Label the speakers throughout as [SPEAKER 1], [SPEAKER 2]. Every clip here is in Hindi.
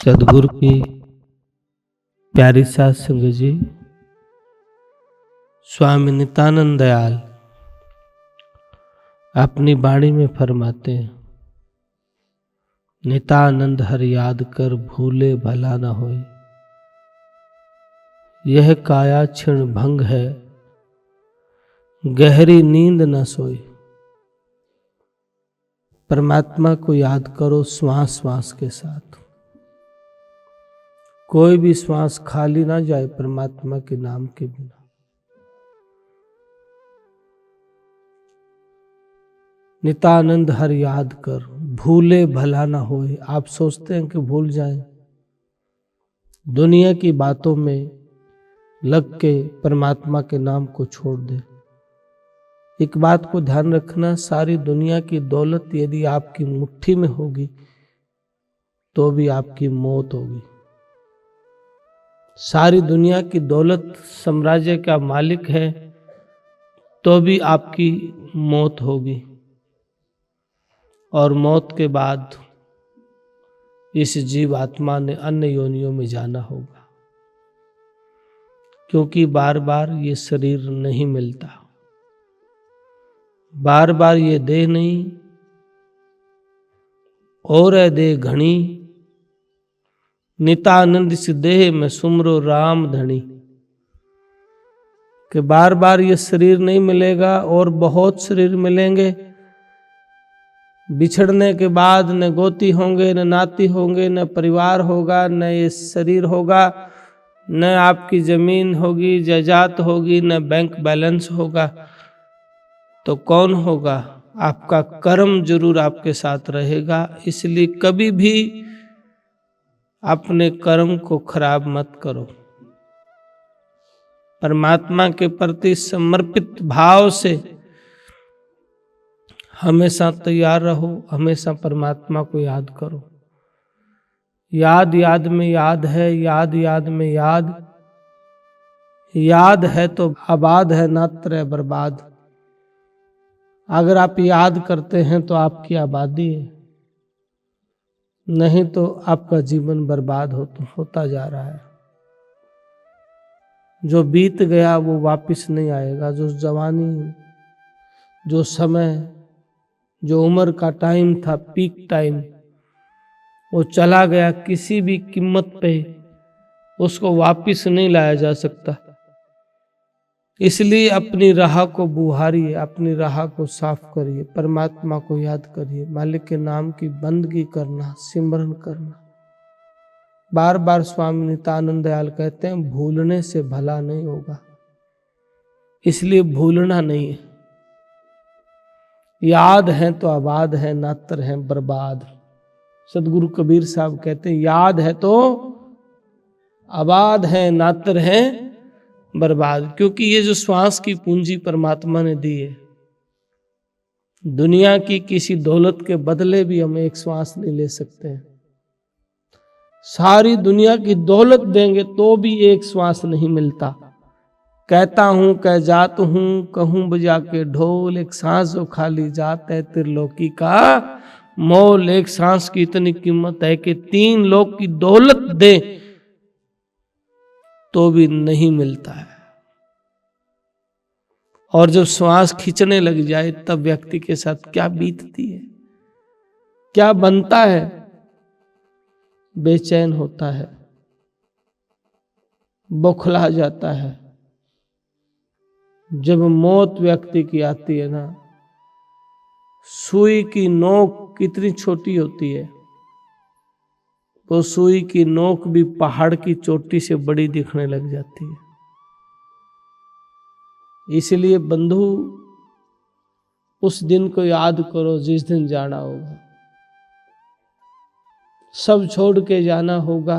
[SPEAKER 1] सदगुरु की प्यारी सात संगत जी, स्वामी नित्यानंद दयाल अपनी वाणी में फरमाते हैं, नित्यानंद हर याद कर भूले भला न होए, यह काया क्षण भंग है गहरी नींद न सोए। परमात्मा को याद करो श्वास श्वास के साथ, कोई भी श्वास खाली ना जाए परमात्मा के नाम के बिना। नित्यानंद हर याद कर भूले भला ना होए। आप सोचते हैं कि भूल जाएं, दुनिया की बातों में लग के परमात्मा के नाम को छोड़ दे। एक बात को ध्यान रखना, सारी दुनिया की दौलत यदि आपकी मुट्ठी में होगी तो भी आपकी मौत होगी। सारी दुनिया की दौलत साम्राज्य का मालिक है तो भी आपकी मौत होगी, और मौत के बाद इस जीव आत्मा ने अन्य योनियों में जाना होगा, क्योंकि बार बार ये शरीर नहीं मिलता, बार बार ये देह नहीं। और है देह घनी, नित्यानंद इस देह में सुमरो राम धनी। कि बार बार ये शरीर नहीं मिलेगा और बहुत शरीर मिलेंगे। बिछड़ने के बाद न गोती होंगे, न नाती होंगे, न परिवार होगा, न ये शरीर होगा, न आपकी जमीन होगी, जायदाद होगी, न बैंक बैलेंस होगा। तो कौन होगा? आपका कर्म जरूर आपके साथ रहेगा। इसलिए कभी भी अपने कर्म को खराब मत करो। परमात्मा के प्रति समर्पित भाव से हमेशा तैयार रहो, हमेशा परमात्मा को याद करो। याद याद में याद है, याद याद में याद, याद है तो आबाद है, नात्र है बर्बाद। अगर आप याद करते हैं तो आपकी आबादी है, नहीं तो आपका जीवन बर्बाद होता जा रहा है। जो बीत गया वो वापस नहीं आएगा। जो जवानी, जो समय, जो उम्र का टाइम था, पीक टाइम, वो चला गया। किसी भी कीमत पे उसको वापस नहीं लाया जा सकता। इसलिए अपनी राह को बुहारिए, अपनी राह को साफ करिए, परमात्मा को याद करिए, मालिक के नाम की बंदगी करना, सिमरन करना। बार बार स्वामी नित्यानंद दयाल कहते हैं, भूलने से भला नहीं होगा, इसलिए भूलना नहीं है। याद है तो आबाद है, नात्र है बर्बाद। सदगुरु कबीर साहब कहते हैं, याद है तो आबाद है, नात्र है बर्बाद। क्योंकि ये जो श्वास की पूंजी परमात्मा ने दी है, दुनिया की किसी दौलत के बदले भी हम एक श्वास नहीं ले सकते हैं। सारी दुनिया की दौलत देंगे तो भी एक श्वास नहीं मिलता। कहता हूं कह जात हूं, कहूं बजा के ढोल, एक सांस जो खाली जात है त्रिलोकी का मोल। एक सांस की इतनी कीमत है कि 3 लोक की दौलत दे तो भी नहीं मिलता है। और जब श्वास खींचने लग जाए तब व्यक्ति के साथ क्या बीतती है, क्या बनता है। बेचैन होता है, बौखला जाता है। जब मौत व्यक्ति की आती है ना, सुई की नोक कितनी छोटी होती है, वो सुई की नोक भी पहाड़ की चोटी से बड़ी दिखने लग जाती है। इसलिए बंधु, उस दिन को याद करो जिस दिन जाना होगा। सब छोड़ के जाना होगा।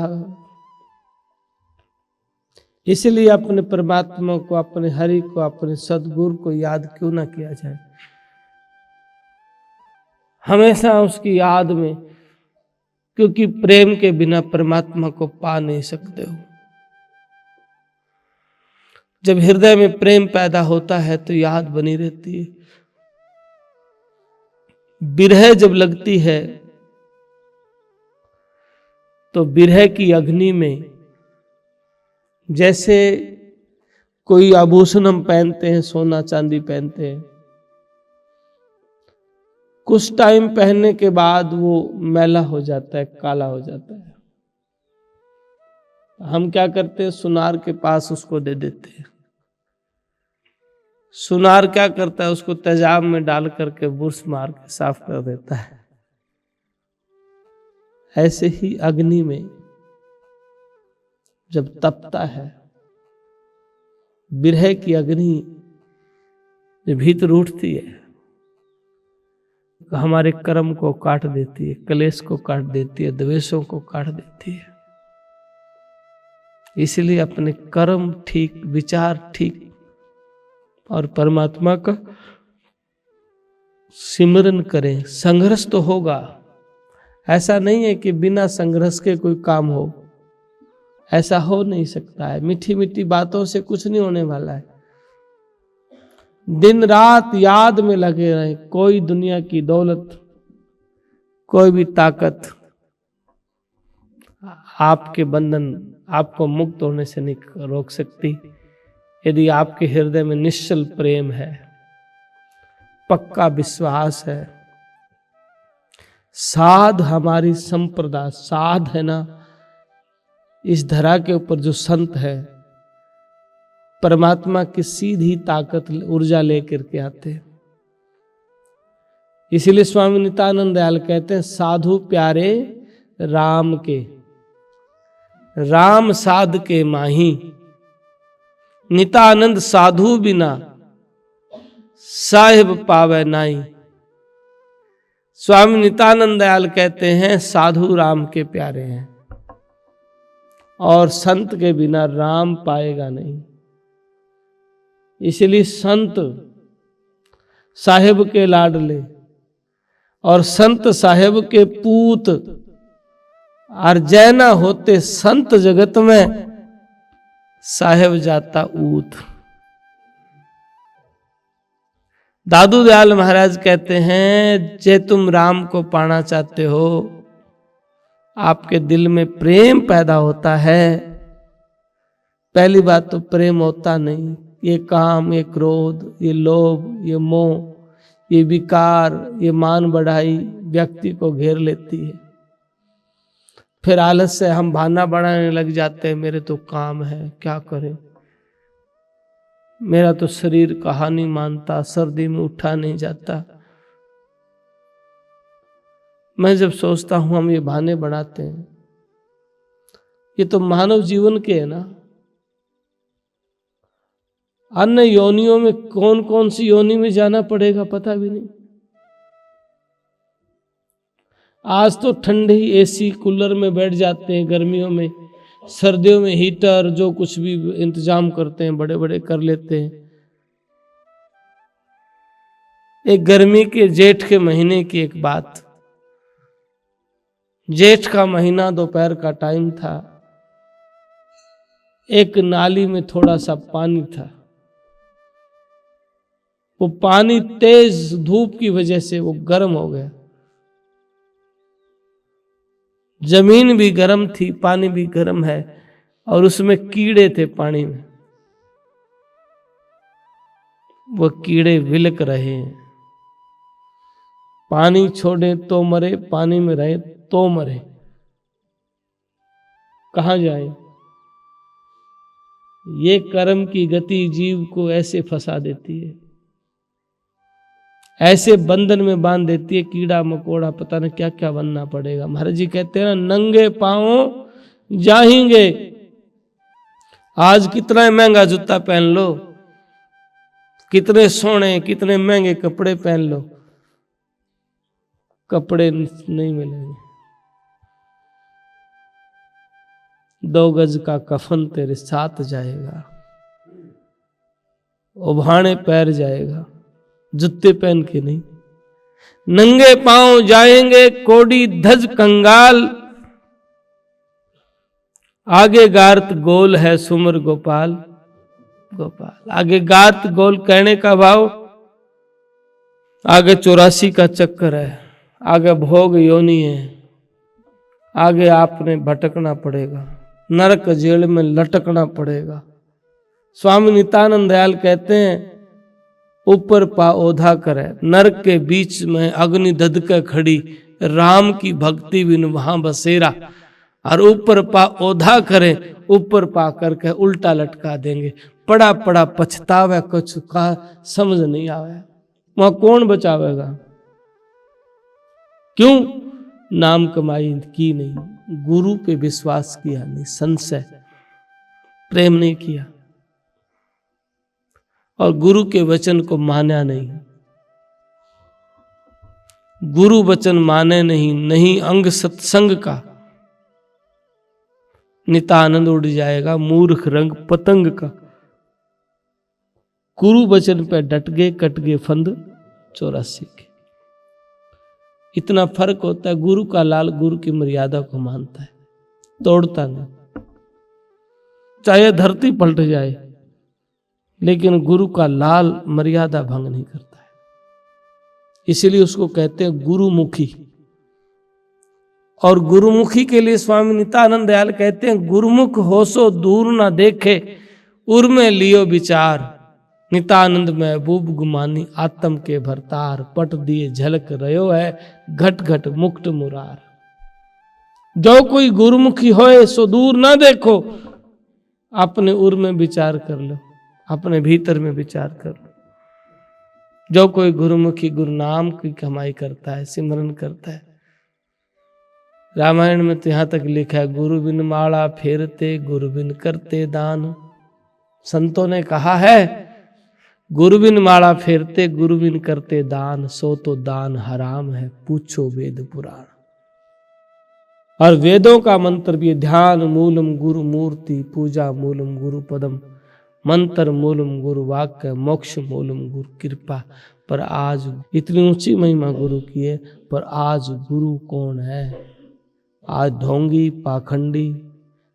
[SPEAKER 1] इसलिए अपने परमात्मा को, अपने हरि को, अपने सदगुरु को याद क्यों ना किया जाए। हमेशा उसकी याद में, क्योंकि प्रेम के बिना परमात्मा को पा नहीं सकते हो। जब हृदय में प्रेम पैदा होता है तो याद बनी रहती है। विरह जब लगती है तो विरह की अग्नि में जैसे कोई आभूषण हम पहनते हैं, सोना चांदी पहनते हैं, कुछ टाइम पहनने के बाद वो मैला हो जाता है, काला हो जाता है। हम क्या करते हैं, सुनार के पास उसको दे देते हैं। सुनार क्या करता है, उसको तेजाब में डाल करके बुर्श मार के साफ कर देता है। ऐसे ही अग्नि में जब तपता है, विरह की अग्नि जब भीतर उठती है, हमारे कर्म को काट देती है, क्लेश को काट देती है, द्वेषों को काट देती है। इसलिए अपने कर्म ठीक, विचार ठीक और परमात्मा का सिमरन करें। संघर्ष तो होगा, ऐसा नहीं है कि बिना संघर्ष के कोई काम हो, ऐसा हो नहीं सकता है। मीठी मीठी बातों से कुछ नहीं होने वाला है। दिन रात याद में लगे रहे। कोई दुनिया की दौलत, कोई भी ताकत आपके बंधन, आपको मुक्त होने से नहीं रोक सकती। यदि आपके हृदय में निश्चल प्रेम है, पक्का विश्वास है, साध हमारी संप्रदाय, साध है ना, इस धरा के ऊपर जो संत है, परमात्मा की सीधी ताकत, ऊर्जा लेकर के आते हैं। इसीलिए स्वामी नित्यानंद दयाल कहते हैं, साधु प्यारे राम के, राम साध के माही, नित्यानंद साधु बिना साहिब पावे नाई। स्वामी नित्यानंद दयाल कहते हैं, साधु राम के प्यारे हैं और संत के बिना राम पाएगा नहीं। इसलिए संत साहेब के लाडले और संत साहेब के पूत और जैना होते संत जगत में, साहेब जाता ऊत। दादू दयाल महाराज कहते हैं, जे तुम राम को पाना चाहते हो, आपके दिल में प्रेम पैदा होता है। पहली बात तो प्रेम होता नहीं, ये काम, ये क्रोध, ये लोभ, ये मोह, ये विकार, ये मान बढ़ाई व्यक्ति को घेर लेती है। फिर आलस से हम बहाना बनाने लग जाते हैं, मेरे तो काम है, क्या करें, मेरा तो शरीर कहा नहीं मानता, सर्दी में उठा नहीं जाता। मैं जब सोचता हूं हम ये बहाने बनाते हैं, ये तो मानव जीवन के है ना। अन्य योनियों में कौन कौन सी योनि में जाना पड़ेगा पता भी नहीं। आज तो ठंडी एसी कूलर में बैठ जाते हैं, गर्मियों में, सर्दियों में हीटर, जो कुछ भी इंतजाम करते हैं बड़े बड़े कर लेते हैं। एक गर्मी के जेठ के महीने की एक बात, जेठ का महीना, दोपहर का टाइम था, एक नाली में थोड़ा सा पानी था। वो पानी तेज धूप की वजह से वो गर्म हो गया। जमीन भी गर्म थी, पानी भी गर्म है, और उसमें कीड़े थे पानी में। वो कीड़े विलक रहे हैं। पानी छोड़े तो मरे, पानी में रहे तो मरे, कहां जाए। ये कर्म की गति जीव को ऐसे फंसा देती है, ऐसे बंधन में बांध देती है, कीड़ा मकोड़ा पता नहीं क्या क्या बनना पड़ेगा। महाराज जी कहते हैं ना, नंगे पांव जाएंगे। आज कितना महंगा जूता पहन लो, कितने सोने, कितने महंगे कपड़े पहन लो, कपड़े नहीं मिलेंगे। 2 गज का कफन तेरे साथ जाएगा, उभाने पैर जाएगा, जूते पहन के नहीं। नंगे पांव जाएंगे, कोड़ी धज कंगाल, आगे गार्त गोल है सुमर गोपाल। गोपाल आगे गार्त गोल कहने का भाव, आगे 84 का चक्कर है, आगे भोग योनि है, आगे आपने भटकना पड़ेगा, नरक जेल में लटकना पड़ेगा। स्वामी नित्यानंद दयाल कहते हैं ऊपर पा ओधा करे, नरक के बीच में अग्नि धधके खड़ी, राम की भक्ति बिन वहां बसेरा। और ऊपर पा ओधा करे, ऊपर पा करके उल्टा लटका देंगे। पड़ा पड़ा पछतावे, कुछ का समझ नहीं आवे, वहां कौन बचावेगा? क्यों? नाम कमाई की नहीं, गुरु पे विश्वास किया नहीं, संशय प्रेम नहीं किया और गुरु के वचन को माना नहीं। गुरु वचन माने नहीं अंग सत्संग का, नित्यानंद उड़ जाएगा मूर्ख रंग पतंग का। गुरु वचन पे डट गए, कट गए फंद 84 के। इतना फर्क होता है। गुरु का लाल गुरु की मर्यादा को मानता है, तोड़ता नहीं, चाहे धरती पलट जाए, लेकिन गुरु का लाल मर्यादा भंग नहीं करता है। इसीलिए उसको कहते हैं गुरुमुखी। और गुरुमुखी के लिए स्वामी नित्यानंद दयाल कहते हैं गुरुमुख होसो दूर ना देखे, उर में लियो विचार। नित्यानंद महबूब गुमानी आत्म के भरतार, पट दिए झलक रहो है घट घट मुक्त मुरार। जो कोई गुरुमुखी होए सो दूर ना देखो, अपने उर में विचार कर लो, अपने भीतर में विचार कर लो। जो कोई गुरुमुखी गुरु नाम की कमाई करता है, सिमरन करता है। रामायण में तो यहां तक लिखा है गुरु बिन माला फेरते, गुरु बिन करते दान। संतों ने कहा है गुरु बिन माला फेरते, गुरु बिन करते दान, सो तो दान हराम है, पूछो वेद पुराण। और वेदों का मंत्र भी ध्यान मूलम गुरु मूर्ति, पूजा मूलम गुरु पदम, मंत्र मूलम गुरु वाक्य, मोक्ष मूलम गुरु कृपा। पर आज इतनी ऊंची महिमा गुरु की है, पर आज गुरु कौन है? आज ढोंगी पाखंडी,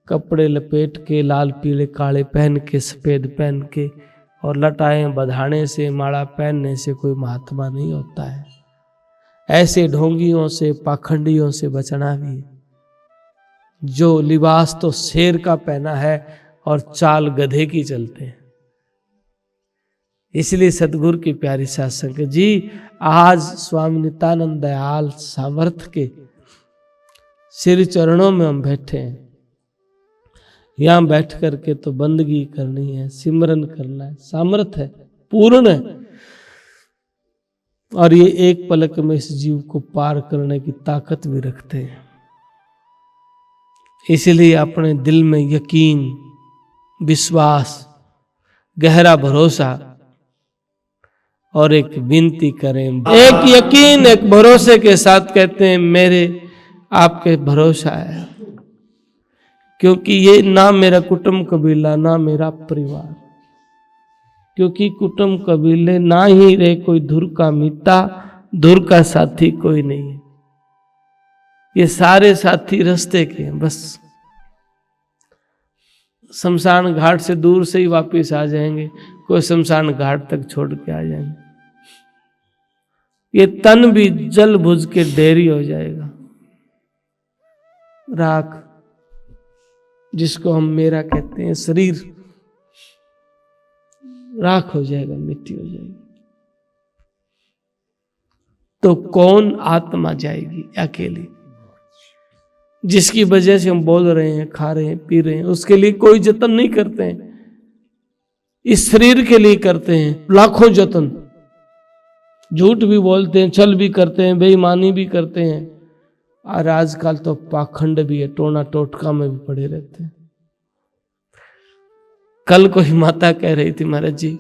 [SPEAKER 1] कपड़े लपेट के लाल पीले काले पहन के, सफेद पहन के और लटाएं बधाने से, माला पहनने से कोई महात्मा नहीं होता है। ऐसे ढोंगियों से पाखंडियों से बचना भी है, जो लिबास तो शेर का पहना है और चाल गधे की चलते हैं। इसलिए सतगुरु की प्यारी साध संगत जी, आज स्वामी नित्यानंद दयाल सामर्थ्य के श्री चरणों में हम बैठे हैं। यहां बैठ करके तो बंदगी करनी है, सिमरन करना है, सामर्थ्य है, पूर्ण है। और ये एक पलक में इस जीव को पार करने की ताकत भी रखते हैं। इसलिए अपने दिल में यकीन, विश्वास, गहरा भरोसा और एक विनती करें। एक यकीन एक भरोसे के साथ कहते हैं मेरे आपके भरोसा है, क्योंकि ये ना मेरा कुटुंब कबीला ना मेरा परिवार, क्योंकि कुटुंब कबीले ना ही रहे कोई धुर का मिता, धुर का साथी कोई नहीं है। ये सारे साथी रास्ते के हैं, बस शमशान घाट से दूर से ही वापस आ जाएंगे, कोई शमशान घाट तक छोड़ के आ जाएंगे। ये तन भी जल बुझ के डेरी हो जाएगा, राख जिसको हम मेरा कहते हैं, शरीर राख हो जाएगा, मिट्टी हो जाएगी। तो कौन आत्मा जाएगी अकेली, जिसकी वजह से हम बोल रहे हैं, खा रहे हैं, पी रहे हैं, उसके लिए कोई जतन नहीं करते हैं। इस शरीर के लिए करते हैं लाखों जतन, झूठ भी बोलते हैं, छल भी करते हैं, बेईमानी भी करते हैं, और आजकल तो पाखंड भी है, टोना टोटका में भी पड़े रहते हैं। कल कोई माता कह रही थी महाराज जी,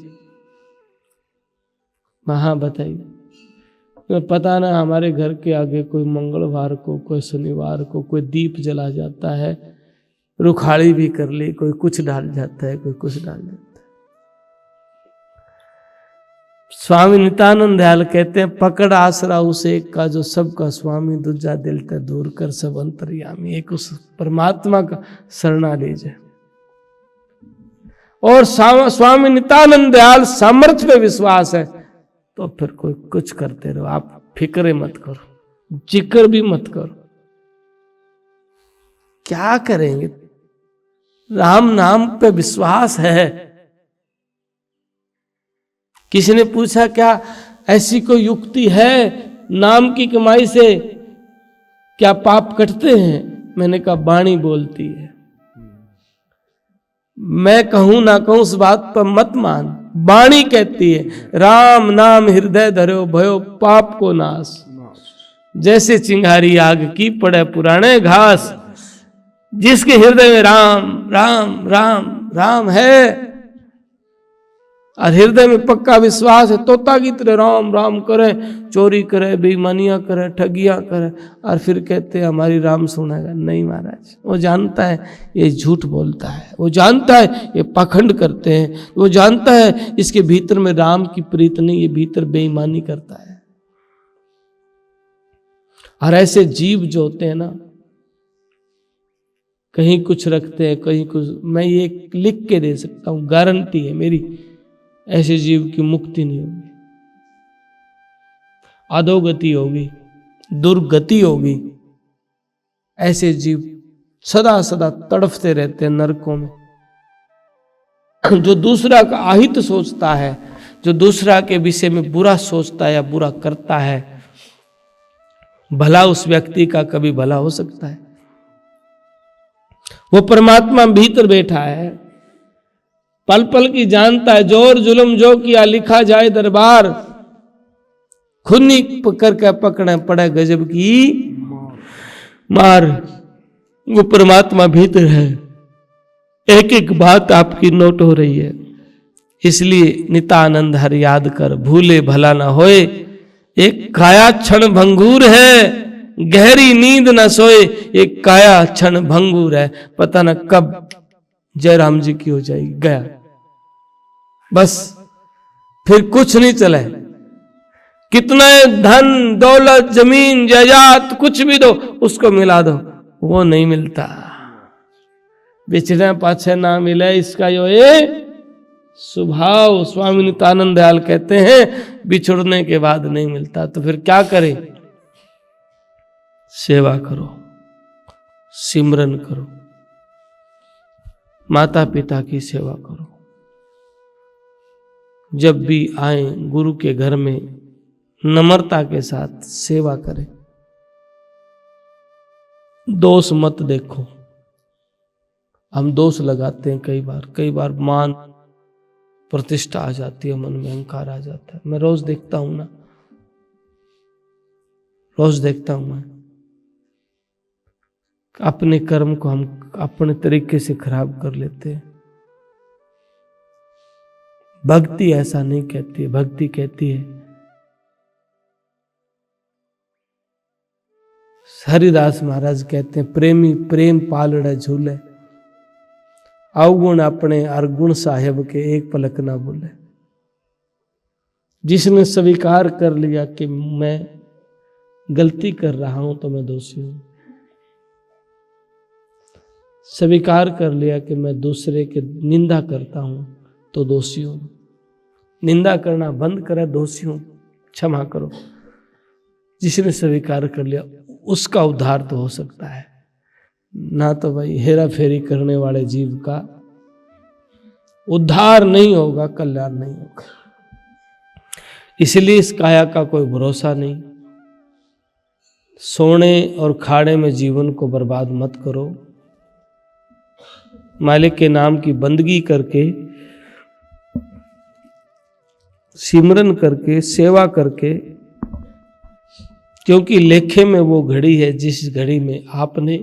[SPEAKER 1] हाँ बताइए, पता ना हमारे घर के आगे कोई मंगलवार को, कोई शनिवार को कोई दीप जला जाता है, रुखाड़ी भी कर ली, कोई कुछ डाल जाता है, कोई कुछ डाल जाता है। स्वामी नित्यानंद दयाल कहते हैं पकड़ आसरा उस एक का जो सबका स्वामी, दूजा दिल ते दूर कर सब अंतर्यामी। एक उस परमात्मा का शरणा लीजिए। और स्वामी नित्यानंद दयाल सामर्थ्य पे विश्वास है तो फिर कोई कुछ करते रहो, आप फिक्र मत करो, जिक्र भी मत करो। क्या करेंगे? राम नाम पे विश्वास है। किसी ने पूछा क्या ऐसी कोई युक्ति है नाम की कमाई से क्या पाप कटते हैं? मैंने कहा वाणी बोलती है, मैं कहूं ना कहूं उस बात पर मत मान। वाणी कहती है राम नाम हृदय धरो भयो पाप को नाश। जैसे चिंगारी आग की पड़े पुराने घास। जिसके हृदय में राम राम राम राम है और हृदय में पक्का विश्वास है, तोता की तरह राम राम करे, चोरी करे, बेईमानियां करे, ठगियां करे, और फिर कहते हैं हमारी राम सुनेगा। नहीं महाराज, वो जानता है ये झूठ बोलता है, वो जानता है ये पाखंड करते हैं, वो जानता है इसके भीतर में राम की प्रीत नहीं, ये भीतर बेईमानी करता है। और ऐसे जीव जो होते हैं ना, कहीं कुछ रखते हैं कहीं कुछ, मैं ये लिख के दे सकता हूं, गारंटी है मेरी, ऐसे जीव की मुक्ति नहीं होगी, अधोगति होगी, दुर्गति होगी। ऐसे जीव सदा सदा तड़फते रहते हैं नरकों में। जो दूसरा का अहित सोचता है, जो दूसरा के विषय में बुरा सोचता है या बुरा करता है, भला उस व्यक्ति का कभी भला हो सकता है? वो परमात्मा भीतर बैठा है, पल पल की जानता है, जोर जुल्म जो किया लिखा जाए दरबार, खुन्नी करके पकड़े पड़े गजब की मार। वो परमात्मा भीतर है, एक एक बात आपकी नोट हो रही है। इसलिए नितानंद हर याद कर, भूले भला ना होए। एक काया क्षण भंगूर है, गहरी नींद न सोए। एक काया क्षण भंगूर है, पता न कब जयराम जी की हो जाएगी, गया बस, फिर कुछ नहीं चले। कितना धन दौलत जमीन जायदाद कुछ भी दो, उसको मिला दो, वो नहीं मिलता। बिछड़े पाछे ना मिले, इसका जो ये स्वभाव। स्वामी नित्यानंद दयाल कहते हैं बिछुड़ने के बाद नहीं मिलता, तो फिर क्या करें? सेवा करो, सिमरन करो, माता पिता की सेवा करो। जब भी आए गुरु के घर में नम्रता के साथ सेवा करें। दोष मत देखो, हम दोष लगाते हैं कई बार मान प्रतिष्ठा आ जाती है, मन में अहंकार आ जाता है। मैं रोज देखता हूं ना, रोज देखता हूं मैं, अपने कर्म को हम अपने तरीके से खराब कर लेते हैं। भक्ति ऐसा नहीं कहती है, भक्ति कहती है, हरिदास महाराज कहते हैं प्रेमी प्रेम पालड़े झूले, अवगुण अपने और गुण साहेब के एक पलक ना भूले। जिसने स्वीकार कर लिया कि मैं गलती कर रहा हूं तो मैं दोषी हूं, स्वीकार कर लिया कि मैं दूसरे के निंदा करता हूं तो दोषी हूं, निंदा करना बंद करे, दोषी हूं, क्षमा करो। जिसने स्वीकार कर लिया उसका उद्धार तो हो सकता है, ना तो भाई हेरा फेरी करने वाले जीव का उद्धार नहीं होगा, कल्याण नहीं होगा। इसलिए इस काया का कोई भरोसा नहीं। सोने और खाने में जीवन को बर्बाद मत करो। मालिक के नाम की बंदगी करके, सिमरन करके, सेवा करके, क्योंकि लेखे में वो घड़ी है जिस घड़ी में आपने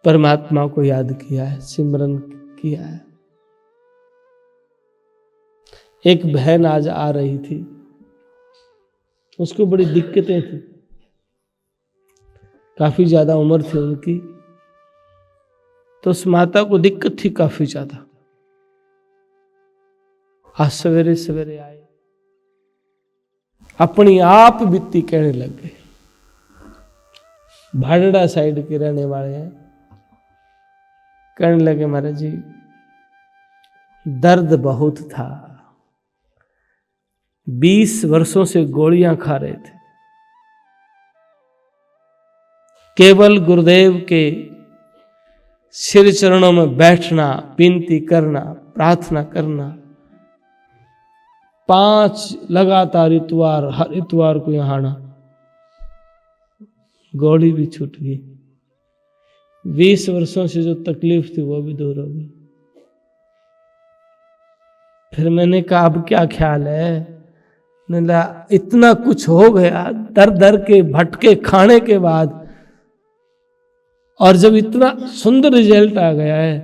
[SPEAKER 1] परमात्मा को याद किया है, सिमरन किया है। एक बहन आज आ रही थी, उसको बड़ी दिक्कतें थी, काफी ज्यादा उम्र थी उनकी, तो उस माता को दिक्कत थी काफी ज्यादा। आज सवेरे सवेरे आए, अपनी आप बीती कहने लग गए। भाडड़ा साइड के रहने वाले हैं, कहने लगे महाराज जी दर्द बहुत था, 20 वर्षों से गोलियां खा रहे थे, केवल गुरुदेव के सिर चरणों में बैठना, विनती करना, प्रार्थना करना। 5 लगातार इतवार, हर इतवार को यहाँ आना, गौड़ी भी छूट गई। 20 वर्षों से जो तकलीफ थी वो भी दूर हो गई। फिर मैंने कहा अब क्या ख्याल है? मैंने इतना कुछ हो गया, दर दर के भटके खाने के बाद, और जब इतना सुंदर रिजल्ट आ गया है,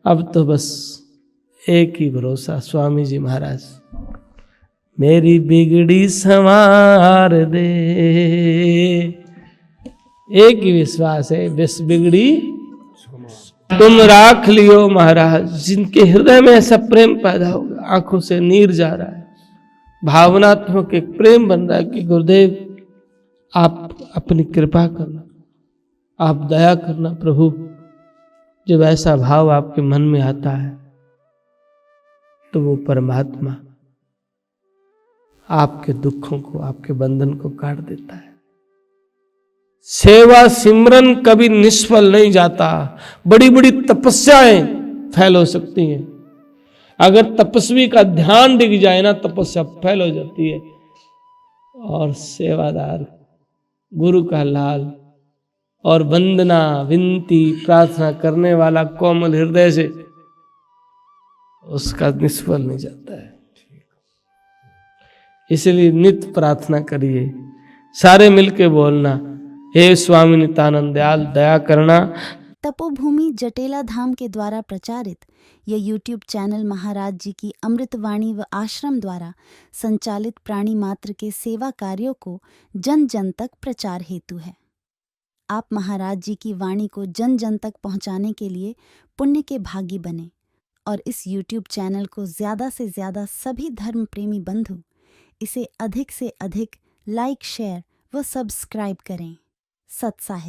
[SPEAKER 1] अब तो बस एक ही भरोसा, स्वामी जी महाराज, मेरी बिगड़ी संवार दे। एक ही विश्वास है, बस बिगड़ी तुम राख लियो महाराज। जिनके हृदय में ऐसा प्रेम पैदा होगा, आंखों से नीर जा रहा है, भावनात्मक एक प्रेम बन रहा है कि गुरुदेव आप अपनी कृपा करना, आप दया करना प्रभु। जब ऐसा भाव आपके मन में आता है तो वो परमात्मा आपके दुखों को, आपके बंधन को काट देता है। सेवा सिमरन कभी निष्फल नहीं जाता। बड़ी बड़ी तपस्याएं फैल हो सकती हैं, अगर तपस्वी का ध्यान दिख जाए ना, तपस्या फैल हो जाती है। और सेवादार, गुरु का लाल और वंदना, विनती, प्रार्थना करने वाला कोमल हृदय से, उसका निष्फल नहीं जाता है। इसलिए नित्य प्रार्थना करिए, सारे मिलके बोलना, हे स्वामी नित्यानंद दयाल दया करना।
[SPEAKER 2] तपोभूमि जटेला धाम के द्वारा प्रचारित यह यूट्यूब चैनल महाराज जी की अमृतवाणी व आश्रम द्वारा संचालित प्राणी मात्र के सेवा कार्यों को जन जन तक प्रचार हेतु है। आप महाराज जी की वाणी को जन जन तक पहुंचाने के लिए पुण्य के भागी बने और इस यूट्यूब चैनल को ज़्यादा से ज़्यादा सभी धर्म प्रेमी बंधु इसे अधिक से अधिक लाइक, शेयर व सब्सक्राइब करें। सत्साहिब।